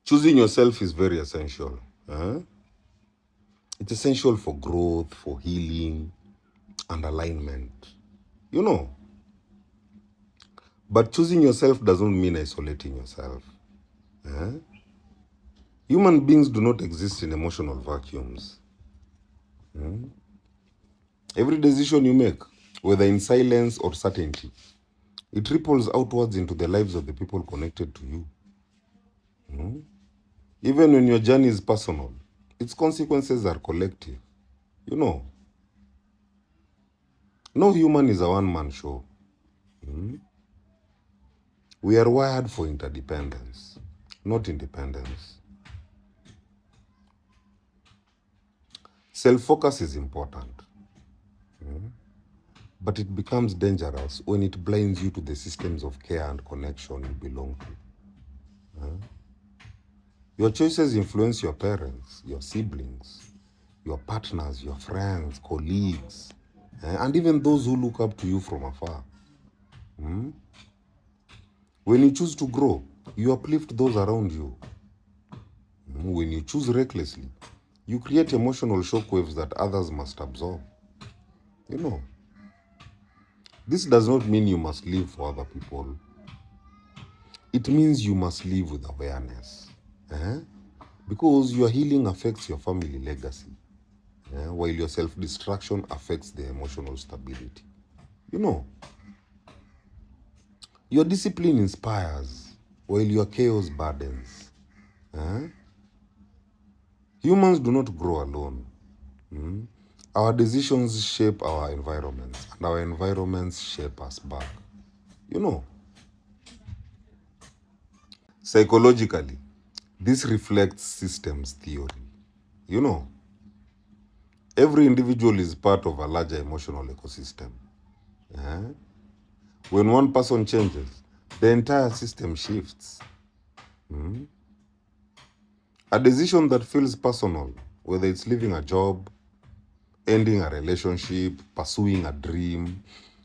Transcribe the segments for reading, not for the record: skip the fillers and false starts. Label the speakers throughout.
Speaker 1: Choosing yourself is very essential. It's essential for growth, for healing, and alignment. You know, but choosing yourself doesn't mean isolating yourself. Human beings do not exist in emotional vacuums. Every decision you make, whether in silence or certainty, it ripples outwards into the lives of the people connected to you. Even when your journey is personal, its consequences are collective. You know, no human is a one-man show. We are wired for interdependence, not independence. Self-focus is important, but it becomes dangerous when it blinds you to the systems of care and connection you belong to. Your choices influence your parents, your siblings, your partners, your friends, colleagues, and even those who look up to you from afar. When you choose to grow, you uplift those around you. When you choose recklessly, you create emotional shockwaves that others must absorb. You know, this does not mean you must live for other people. It means you must live with awareness. Because your healing affects your family legacy, while your self-destruction affects the emotional stability. You know, your discipline inspires, while your chaos burdens. Humans do not grow alone. Our decisions shape our environments, and our environments shape us back. You know, psychologically, this reflects systems theory. You know, every individual is part of a larger emotional ecosystem. When one person changes, the entire system shifts. A decision that feels personal, whether it's leaving a job, ending a relationship, pursuing a dream,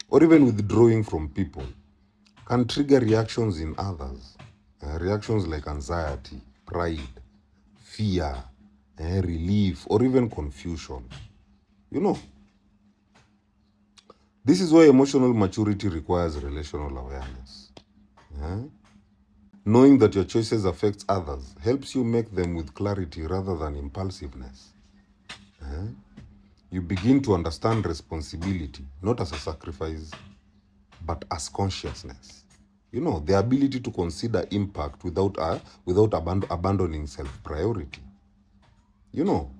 Speaker 1: or even withdrawing from people, can trigger reactions in others. Reactions like anxiety, pride, fear, relief, or even confusion. You know, this is why emotional maturity requires relational awareness. Knowing that your choices affect others helps you make them with clarity rather than impulsiveness. You begin to understand responsibility, not as a sacrifice, but as consciousness. You know, the ability to consider impact without abandoning self-priority. You know,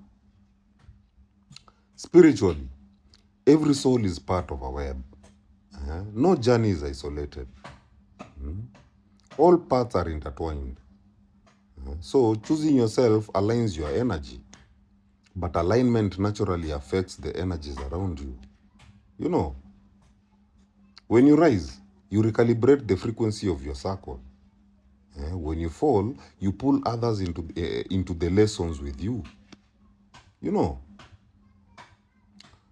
Speaker 1: spiritually, every soul is part of a web. No journey is isolated. All paths are intertwined. So choosing yourself aligns your energy, but alignment naturally affects the energies around you. You know, when you rise, you recalibrate the frequency of your circle. When you fall, you pull others into the lessons with you. You know,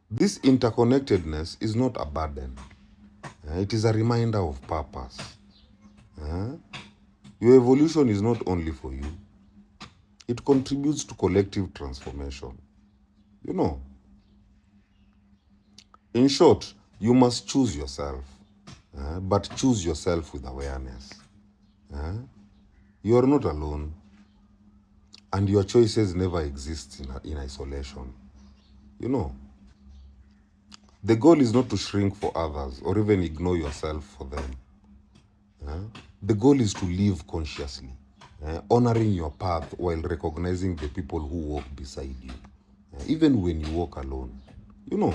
Speaker 1: this interconnectedness is not a burden. It is a reminder of purpose. Your evolution is not only for you. It contributes to collective transformation. You know, in short, you must choose yourself, but choose yourself with awareness. You are not alone, and your choices never exist in isolation. You know, the goal is not to shrink for others or even ignore yourself for them. The goal is to live consciously, honoring your path while recognizing the people who walk beside you, even when you walk alone. You know,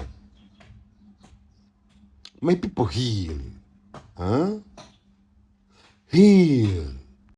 Speaker 1: my people, heal. Heal.